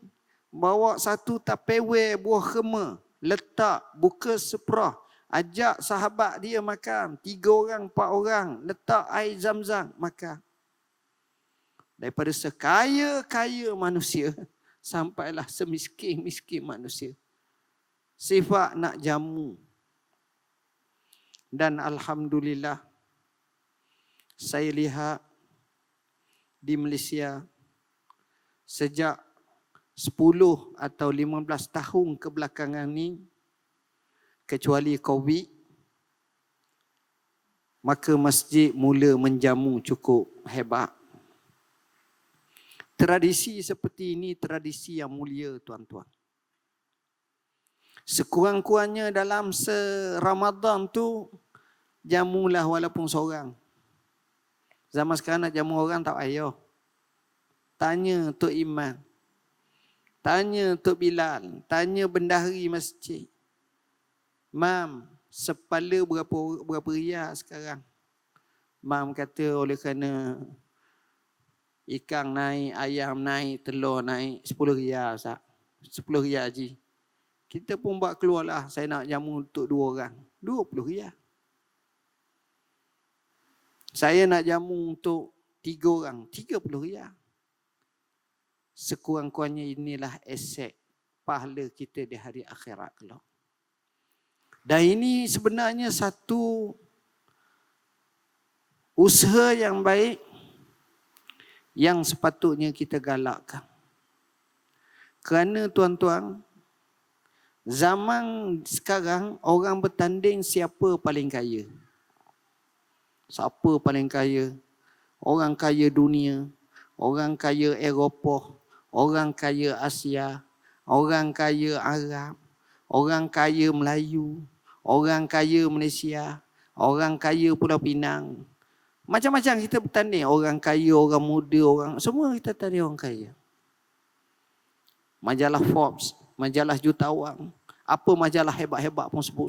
[SPEAKER 1] bawa satu tupperware buah kurma, letak, buka seprah, ajak sahabat dia makan, 3 orang, 4 orang, letak air zam-zam, makan. Daripada sekaya-kaya manusia, sampailah semiskin-miskin manusia. Sifat nak jamu. Dan Alhamdulillah, saya lihat di Malaysia, sejak 10 atau 15 tahun kebelakangan ni, kecuali COVID, maka masjid mula menjamu cukup hebat. Tradisi seperti ini tradisi yang mulia tuan-tuan. Sekurang-kurangnya dalam se-Ramadan tu, jamulah walaupun seorang. Zaman sekarang nak jamu orang tak payah. Tanya Tok Iman, tanya Tok Bilal, tanya bendahari masjid. Mam, sepala berapa riyal sekarang? Mam kata oleh kerana ikan naik, ayam naik, telur naik, 10 riyal Ustaz. 10 riyal haji. Kita pun buat keluarlah, saya nak jamu untuk 2 orang. 20 riyal. Saya nak jamu untuk 3 orang, 30 riyal. Sekurang-kurangnya inilah aset pahala kita di hari akhirat kelak. Dan ini sebenarnya satu usaha yang baik yang sepatutnya kita galakkan. Kerana tuan-tuan, zaman sekarang orang bertanding siapa paling kaya. Siapa paling kaya? Orang kaya dunia, orang kaya Eropah, orang kaya Asia, orang kaya Arab, orang kaya Melayu, orang kaya Malaysia, orang kaya Pulau Pinang. Macam-macam kita bertanding. Orang kaya, orang muda, orang semua kita tanding orang kaya. Majalah Forbes, majalah jutawan, apa majalah hebat-hebat pun sebut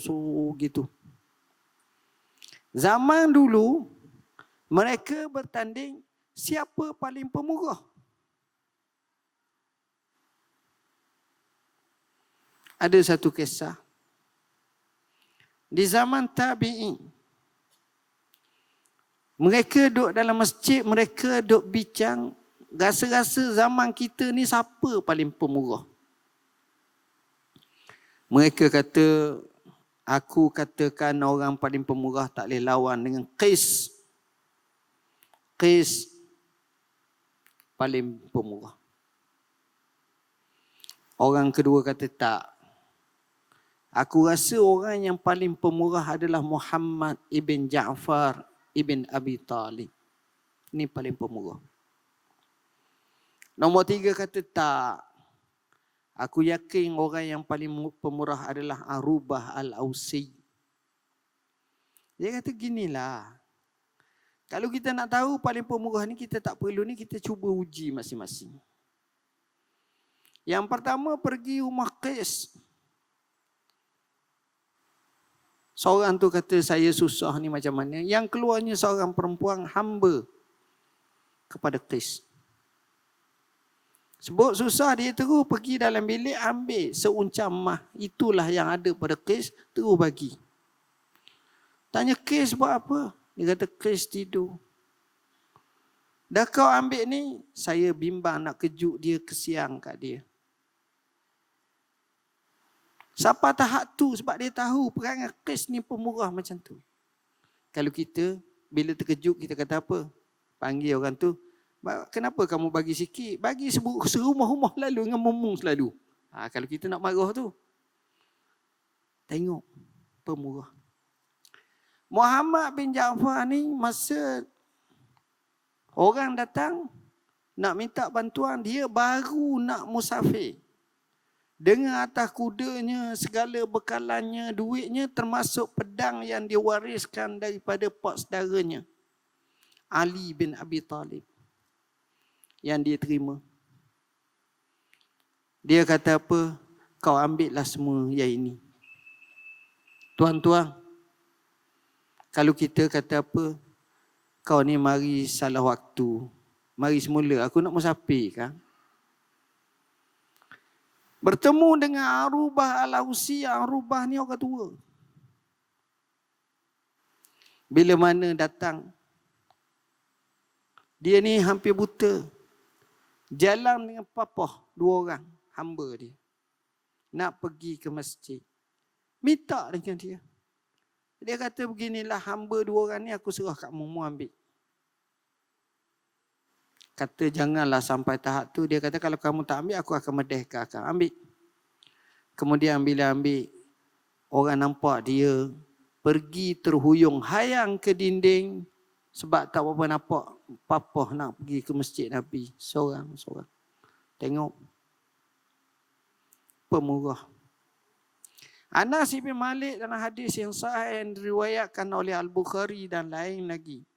[SPEAKER 1] gitu. Zaman dulu mereka bertanding siapa paling pemurah. Ada satu kisah. Di zaman tabi'in, mereka duduk dalam masjid, mereka duduk bincang, rasa-rasa zaman kita ni siapa paling pemurah. Mereka kata, aku katakan orang paling pemurah tak boleh lawan dengan Qais. Qais paling pemurah. Orang kedua kata tak. Aku rasa orang yang paling pemurah adalah Muhammad ibn Ja'far ibn Abi Talib. Ini paling pemurah. Nombor 3 kata tak. Aku yakin orang yang paling pemurah adalah Arubah al-Ausi. Dia kata ginilah. Kalau kita nak tahu paling pemurah ni, kita tak perlu ni, kita cuba uji masing-masing. Yang pertama pergi rumah Qais. Seorang tu kata saya susah ni macam mana. Yang keluarnya seorang perempuan hamba kepada Qais. Sebab susah dia terus pergi dalam bilik ambil seuncam mah. Itulah yang ada pada Qais, terus bagi. Tanya Qais buat apa? Dia kata Qais tidur. Dah kau ambil ni, saya bimbang nak kejut dia, kesiang kat dia. Siapa tahap tu sebab dia tahu perangai Qais ni pemurah macam tu. Kalau kita bila terkejut kita kata apa? Panggil orang tu, kenapa kamu bagi sikit? Bagi serumah-rumah lalu dengan memung selalu. Kalau kita nak marah tu. Tengok pemurah. Muhammad bin Ja'far ni masa orang datang nak minta bantuan, dia baru nak musafir. Dengan atas kudanya, segala bekalannya, duitnya, termasuk pedang yang diwariskan daripada pak saudaranya, Ali bin Abi Talib, yang dia terima. Dia kata apa? Kau ambillah semua yang ini. Tuan-tuan, kalau kita kata apa? Kau ni mari salah waktu. Mari semula, aku nak musafir kan? Bertemu dengan Arubah al-Ausi. Arubah ni orang tua. Bila mana datang, dia ni hampir buta. Jalan dengan papah 2 orang, hamba dia. Nak pergi ke masjid. Minta dengan dia. Dia kata beginilah, hamba 2 orang ni aku serah kat mu ambil. Kata janganlah sampai tahap tu. Dia kata kalau kamu tak ambil, aku akan merdeka. Akan ambil. Kemudian bila ambil, orang nampak dia pergi terhuyung, hayang ke dinding. Sebab tak apa-apa nampak papah nak pergi ke masjid Nabi. Seorang-seorang. Tengok. Pemurah. Anas bin Malik dalam hadis yang sahih yang diriwayatkan oleh Al-Bukhari dan lain lagi,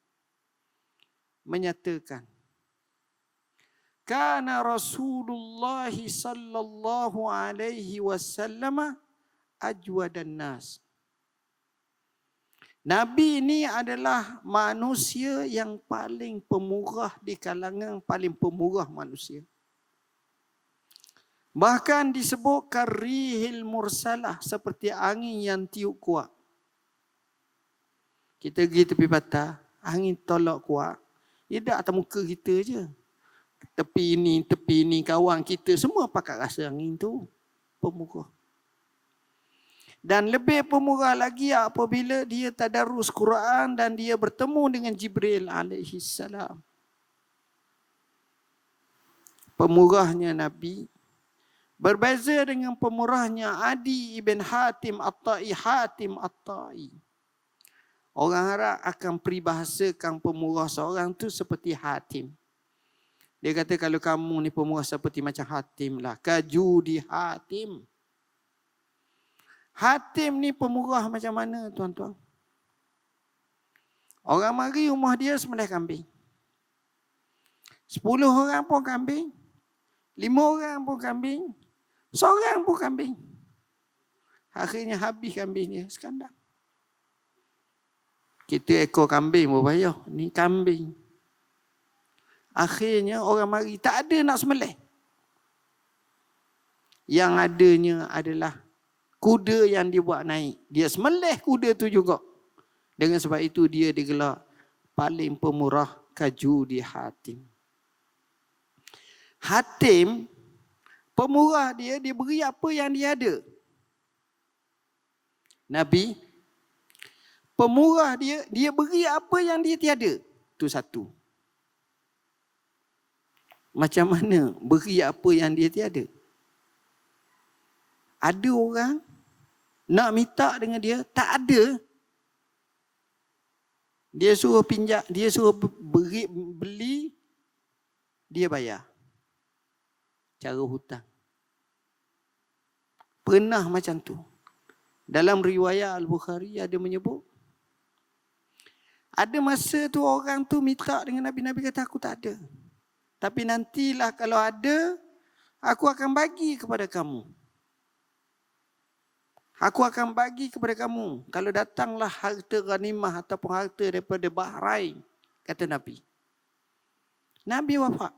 [SPEAKER 1] menyatakan, Kana Rasulullah sallallahu alaihi wasallam ajwadan nas. Nabi ini adalah manusia yang paling pemurah di kalangan paling pemurah manusia. Bahkan disebut karihil mursalah, seperti angin yang tiup kuat. Kita pergi tepi patah, angin tolak kuat. Dia tak atas muka kita je. Tepi ni, kawan kita semua pakat rasa angin tu. Pemurah. Dan lebih pemurah lagi apabila dia tadarus Quran dan dia bertemu dengan Jibril alaihi salam. Pemurahnya Nabi berbeza dengan pemurahnya Adi ibn Hatim At-Tai. Orang Arab akan peribahasakan pemurah seorang tu seperti Hatim. Dia kata kalau kamu ni pemurah seperti macam Hatim lah. Kajudi Hatim. Hatim ni pemurah macam mana tuan-tuan? Orang mari rumah dia sembelih kambing. 10 orang pun kambing. 5 orang pun kambing. Seorang pun kambing. Akhirnya habis kambing dia sekandar. Kita ekor kambing berbayar. Ni kambing. Akhirnya orang mari tak ada nak sembelih. Yang adanya adalah kuda yang dia buat naik. Dia sembelih kuda tu juga. Dengan sebab itu dia digelar paling pemurah Kajudi Hatim. Hatim, pemurah dia beri apa yang dia ada. Nabi, pemurah dia beri apa yang dia tiada. Itu satu. Macam mana beri apa yang dia tiada? Ada orang nak minta dengan dia, tak ada. Dia suruh pinjam, dia suruh beli, dia bayar. Cara hutang. Pernah macam tu. Dalam riwayat Al-Bukhari ada menyebut, ada masa tu orang tu minta dengan Nabi. Nabi kata aku tak ada. Tapi nantilah kalau ada, aku akan bagi kepada kamu. Aku akan bagi kepada kamu. Kalau datanglah harta ghanimah ataupun harta daripada Bahrain, kata Nabi. Nabi wafat.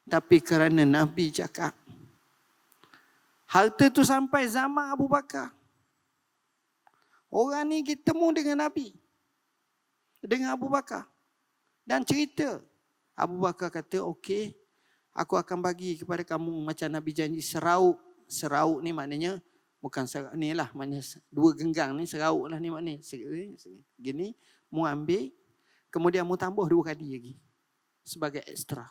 [SPEAKER 1] Tapi kerana Nabi cakap, harta tu sampai zaman Abu Bakar. Orang ni ketemu dengan Nabi. Dengan Abu Bakar. Dan cerita. Abu Bakar kata, okey, aku akan bagi kepada kamu macam Nabi janji serauk. Serauk ni maknanya bukan serauk ni lah, maknanya 2 genggang ni serauk lah ni maknanya. Gini, mu ambil, kemudian mu tambah 2 kali lagi sebagai ekstra.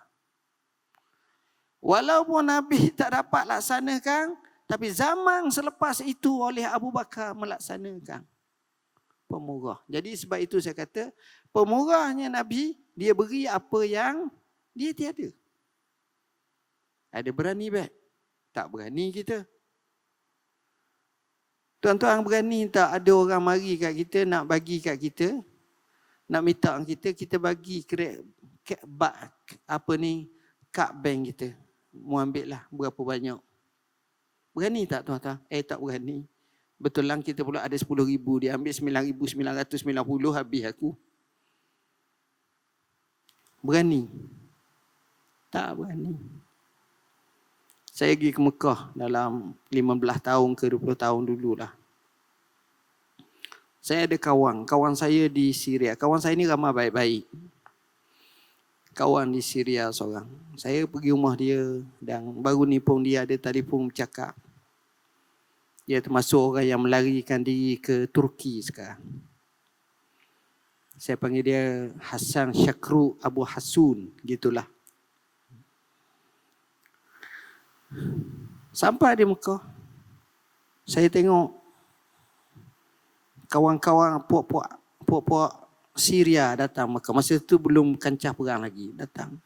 [SPEAKER 1] Walaupun Nabi tak dapat laksanakan, tapi zaman selepas itu oleh Abu Bakar melaksanakan. Pemurah. Jadi sebab itu saya kata, pemurahnya Nabi, dia beri apa yang dia tiada. Ada berani baik? Tak berani kita. Tuan-tuan berani tak ada orang mari kat kita, nak bagi kat kita, nak minta kita, kita bagi apa ni, kad bank kita. Mu ambil lah berapa banyak. Berani tak tuan-tuan? Tak berani. Betul lah kita pula ada 10,000, dia ambil 9,990, habis aku. Berani? Tak berani. Saya pergi ke Mekah dalam 15 tahun ke 20 tahun dululah. Saya ada kawan saya di Syria. Kawan saya ni ramai baik-baik. Kawan di Syria seorang. Saya pergi rumah dia dan baru ni pun dia ada telefon bercakap. Dia termasuk orang yang melarikan diri ke Turki sekarang. Saya panggil dia Hasan Syakru Abu Hasun, gitulah. Sampai di Mekah, saya tengok kawan-kawan puak-puak Syria datang Mekah. Masa tu belum kancah perang lagi, datang.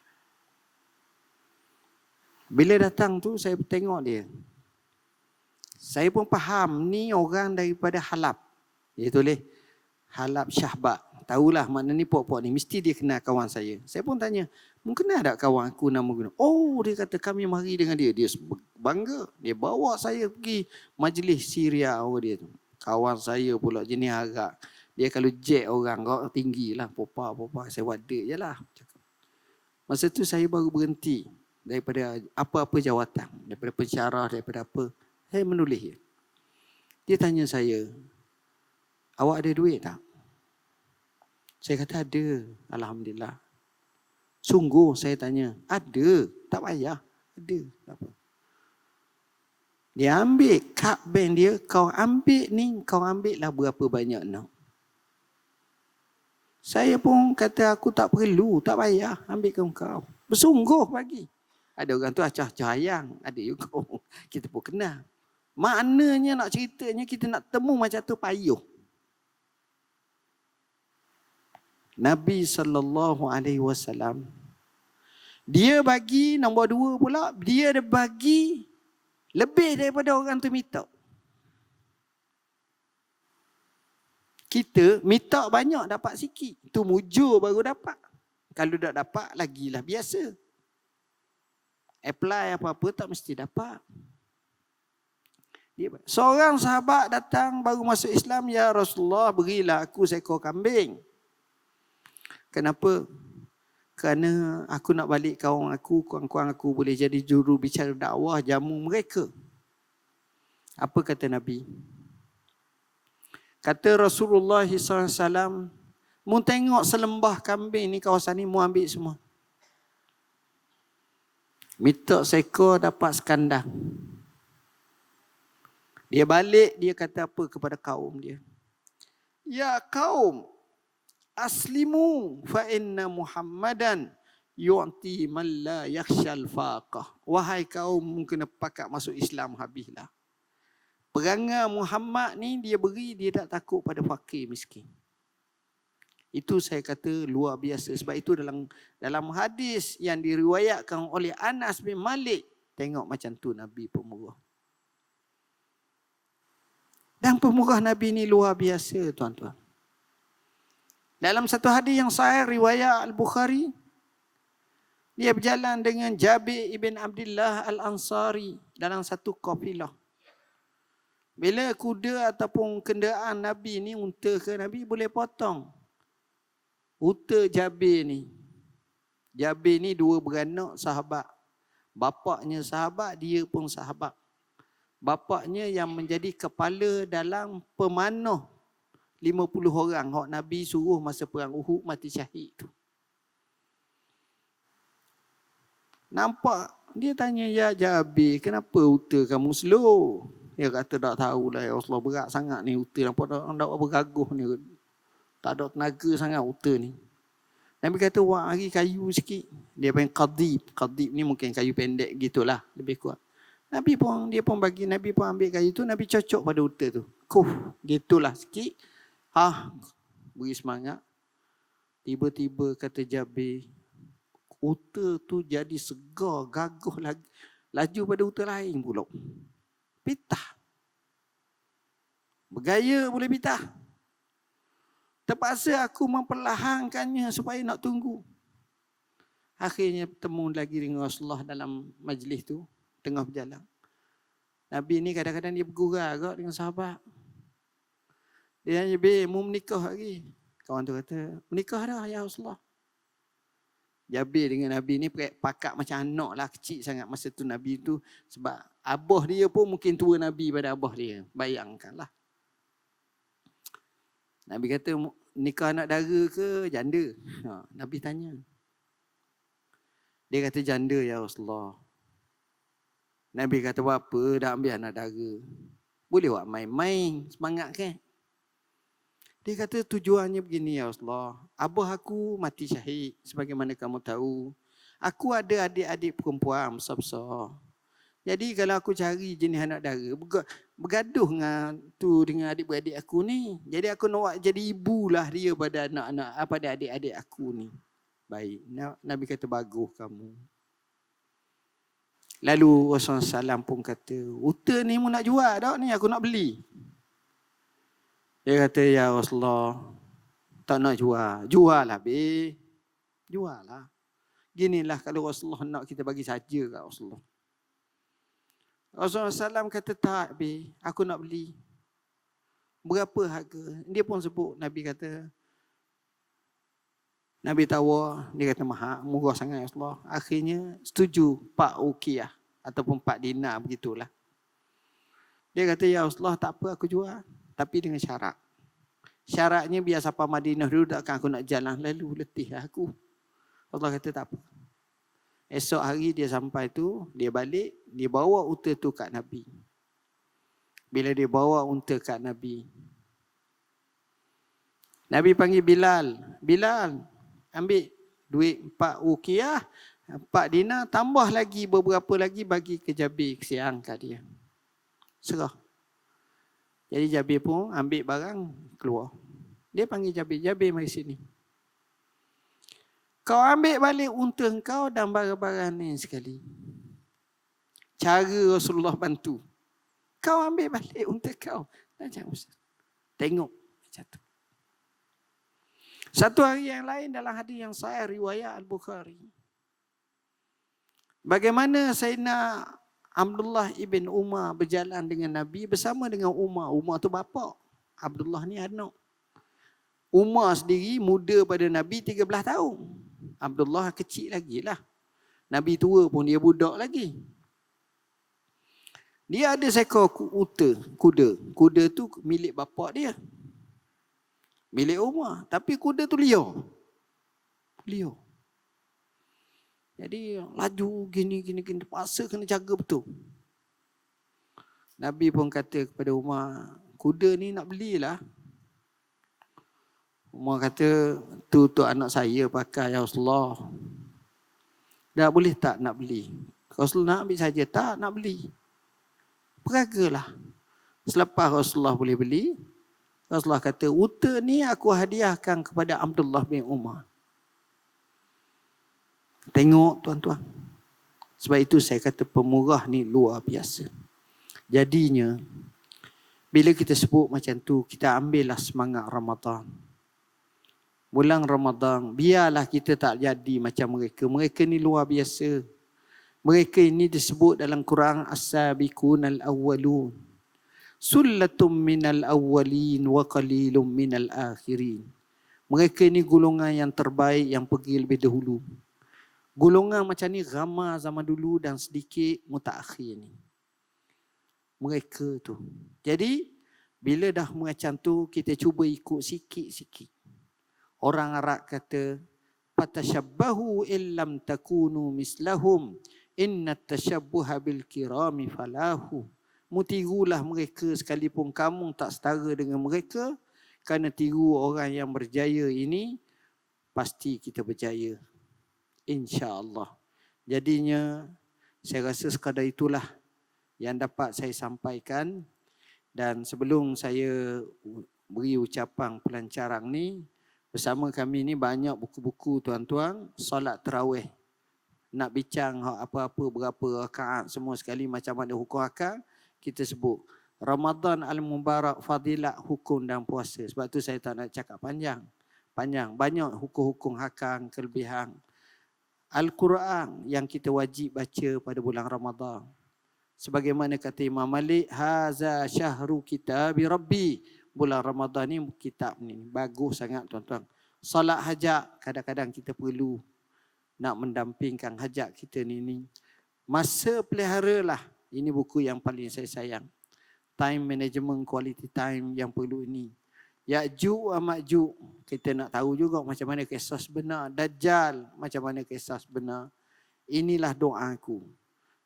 [SPEAKER 1] Bila datang tu saya tengok dia. Saya pun faham ni orang daripada Halab. Dia tulis Halab Syahbak. Tahulah makna ni puak-puak ni. Mesti dia kenal kawan saya. Saya pun tanya, mungkin kenal tak kawan aku nama guna? Oh, dia kata kami mari dengan dia. Dia bangga. Dia bawa saya pergi majlis Syria orang dia tu. Kawan saya pula jenis Arab. Dia kalau jet orang kau tinggi lah. Popa, saya wada je lah. Masa tu saya baru berhenti daripada apa-apa jawatan. Daripada pensyarah, daripada apa. Saya menulis je. Dia tanya saya, awak ada duit tak? Saya kata ada. Alhamdulillah. Sungguh saya tanya, ada. Tak payah. Ada. Tak apa. Dia ambil kad bank dia, kau ambil ni, kau ambil lah berapa banyak nak. Saya pun kata aku tak perlu, tak payah, ambil kau. Bersungguh bagi. Ada orang tu acah-acah ayang, ada juga kita pun kenal. Maknanya nak ceritanya kita nak temu macam tu payuh. Nabi SAW, dia bagi nombor 2 pula, dia ada bagi lebih daripada orang tu minta. Kita minta banyak dapat sikit. Tu mujur baru dapat. Kalau tak dapat lagilah biasa. Apply apa-apa tak mesti dapat. Seorang sahabat datang baru masuk Islam, ya Rasulullah berilah aku seekor kambing. Kenapa? Kerana aku nak balik kawan aku, kawan-kawan aku boleh jadi juru bicara dakwah, jamu mereka. Apa kata Nabi? Kata Rasulullah SAW, mu tengok selembah kambing ni kawasan ni, mu ambil semua. Minta seekor dapat sekandang. Dia balik, dia kata apa kepada kaum dia? Ya kaum, aslimu fa inna Muhammadan yu'ti man la yakhshal faqah. Wahai kaum, kena pakat masuk Islam habislah. Perangai Muhammad ni dia beri, dia tak takut pada fakir miskin. Itu saya kata luar biasa. Sebab itu dalam hadis yang diriwayatkan oleh Anas bin Malik, tengok macam tu Nabi pemurah. Dan pemurah Nabi ni luar biasa tuan-tuan. Dalam satu hadis yang sahih riwayat Al-Bukhari, dia berjalan dengan Jabir ibn Abdullah Al-Ansari dalam satu kafilah. Bila kuda ataupun kenderaan Nabi ni, unta ke, Nabi boleh potong unta Jabir ni. Jabir ni 2 beranak sahabat. Bapaknya sahabat, dia pun sahabat. Bapaknya yang menjadi kepala dalam pemanah 50 orang hak Nabi suruh masa perang Uhud mati syahid tu. Nampak dia tanya, ya Jabir, kenapa unta kamu slow? Dia kata tak tahulah ya Rasulullah, berat sangat ni unta, nampak tak bergaguh ni. Tak ada tenaga sangat unta ni. Nabi kata wah hari kayu sikit. Dia panggil qadib. Qadib ni mungkin kayu pendek gitulah, lebih kuat. Nabi pun ambil kayu tu, Nabi cocok pada unta tu. Gitulah sikit. Beri semangat. Tiba-tiba kata Jabir, unta tu jadi segar, gagah lagi. Laju pada unta lain pula. Pitah. Bergaya boleh pitah. Terpaksa aku memperlahankannya supaya nak tunggu. Akhirnya bertemu lagi dengan Rasulullah dalam majlis tu, tengah berjalan. Nabi ni kadang-kadang dia bergurau agak dengan sahabat. Dia tanya, mu menikah lagi? Kawan tu kata, menikah dah ya Rasulullah. Jabir dengan Nabi ni pakat macam anak lah, kecil sangat masa tu Nabi tu. Sebab abah dia pun mungkin tua Nabi pada abah dia. Bayangkanlah. Nabi kata, nikah anak dara ke janda? Nabi tanya. Dia kata janda ya Rasulullah. Nabi kata apa, dah ambil anak dara. Boleh buat main-main, semangat kan? Dia kata tujuannya begini ya Rasulullah. Abah aku mati syahid sebagaimana kamu tahu. Aku ada adik-adik perempuan besar-besar. Jadi kalau aku cari jenis anak dara, bergaduh dengan adik-beradik aku ni. Jadi aku nak jadi ibulah dia pada anak-anak, pada adik-adik aku ni. Baik, Nabi kata bagus kamu. Lalu Rasulullah SAW pun kata, unta ni mu nak jual tak ni, aku nak beli. Dia kata, ya Rasulullah, tak nak jual. Jual lah, be. Jual lah. Ginilah kalau Rasulullah nak kita bagi saja kat Rasulullah. Rasulullah SAW kata, tak, be. Aku nak beli. berapa harga? Dia pun sebut, Nabi kata, Nabi tawar, dia kata mahal, murah sangat ya Rasulullah. Akhirnya setuju 4 uqiyah ataupun 4 dinar begitulah. Dia kata, ya Rasulullah tak apa aku jual, tapi dengan syarat. Syaratnya biar sampai Madinah dulu, takkan aku nak jalan lalu, letih aku. Allah kata tak apa. Esok hari dia sampai tu, dia balik, dia bawa unta tu kat Nabi. Bila dia bawa unta kat Nabi, Nabi panggil Bilal. Bilal, ambil duit 4 uqiyah, 4 dinar, tambah lagi beberapa lagi bagi ke Jabir, kesian kat dia. Serah. Jadi Jabir pun ambil barang, keluar. Dia panggil Jabir, Jabir mari sini. Kau ambil balik unta kau dan barang-barang ni sekali. Cara Rasulullah bantu. Kau ambil balik unta kau. Jangan usah. Tengok macam tu. Satu hari yang lain dalam hadis yang sahih riwayat Al-Bukhari. Bagaimana Sayyidina Abdullah ibn Umar berjalan dengan Nabi bersama dengan Umar. Umar tu bapa. Abdullah ni anak. Umar sendiri muda pada Nabi 13 tahun. Abdullah kecil lagi lah. Nabi tua pun dia budak lagi. Dia ada seekor kuda. Kuda tu milik bapa dia. Milik Umar. Tapi kuda tu liar. Liar. Jadi laju gini. Terpaksa kena jaga betul. Nabi pun kata kepada Umar, kuda ni nak belilah. Umar kata, tu anak saya pakai ya Rasulullah. Dah boleh tak nak beli? Rasulullah nak ambil saja, tak nak beli. Peragalah. Selepas Rasulullah boleh beli, Rasulullah kata, unta ni aku hadiahkan kepada Abdullah bin Umar. Tengok tuan-tuan. Sebab itu saya kata pemurah ni luar biasa. Jadinya, bila kita sebut macam tu, kita ambillah semangat Ramadan. Bulan Ramadan, biarlah kita tak jadi macam mereka. Mereka ni luar biasa. Mereka ini disebut dalam Quran as-sabiqun al-awwalun. Sullatum minal awwalin wa qalilum minal akhirin. Mereka ini golongan yang terbaik yang pergi lebih dahulu. Golongan macam ni ramai zaman dulu dan sedikit mutaakhir ni. Mereka tu. Jadi bila dah macam tu kita cuba ikut sikit-sikit. Orang Arab kata, "Fatashabbahu illam takunu mislahum, inna tashabbuha bil kirami falahu." Mutirulah mereka sekalipun kamu tak setara dengan mereka, kerana tiru orang yang berjaya ini pasti kita berjaya. Insya-Allah. Jadinya saya rasa sekadar itulah yang dapat saya sampaikan, dan sebelum saya beri ucapan pelancaran ni, bersama kami ni banyak buku-buku tuan-tuan, solat tarawih. Nak bincang apa-apa berapa rakaat semua sekali, macam mana hukum akal, kita sebut Ramadan al-Mubarak, fadilat hukum dan puasa. Sebab tu saya tak nak cakap panjang. Banyak hukum-hukum hakam, kelebihan. Al-Quran yang kita wajib baca pada bulan Ramadan. Sebagaimana kata Imam Malik, haza syahru kitabi rabbi. Bulan Ramadan ni kitab ni bagus sangat tuan-tuan. Solat hajat kadang-kadang kita perlu nak mendampingkan hajat kita ni. Masa peliharalah. Ini buku yang paling saya sayang. Time Management, Quality Time yang perlu ini. Ya'juj wa Ma'juj, kita nak tahu juga macam mana kisah sebenar. Dajjal, macam mana kisah sebenar. Inilah doaku.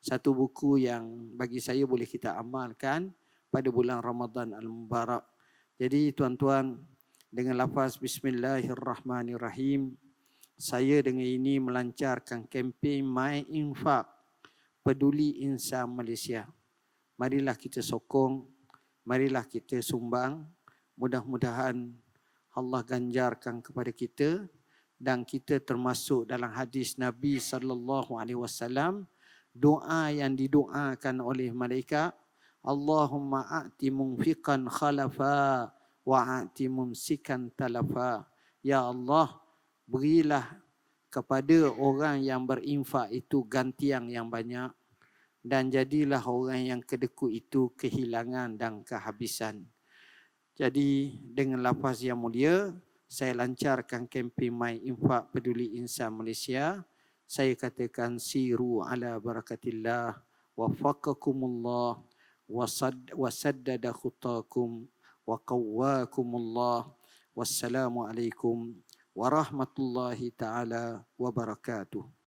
[SPEAKER 1] Satu buku yang bagi saya boleh kita amalkan pada bulan Ramadan Al-Mubarak. Jadi tuan-tuan, dengan lafaz Bismillahirrahmanirrahim, saya dengan ini melancarkan kempen My Infaq, Peduli Insan Malaysia. Marilah kita sokong, marilah kita sumbang. Mudah-mudahan Allah ganjarkan kepada kita, dan kita termasuk dalam hadis Nabi SAW, doa yang didoakan oleh malaikat, Allahumma a'ti munfiqan khalafa wa a'ti mumsikan talafa. Ya Allah, berilah kepada orang yang berinfak itu gantian yang banyak, dan jadilah orang yang kedekut itu kehilangan dan kehabisan. Jadi dengan lafaz yang mulia, saya lancarkan kempen My Infak Peduli Insan Malaysia. Saya katakan siru ala barakatillah, wafaqakumullah, wasaddada khutakum, wa qawwakumullah. Wassalamualaikum warahmatullahi taala wabarakatuh.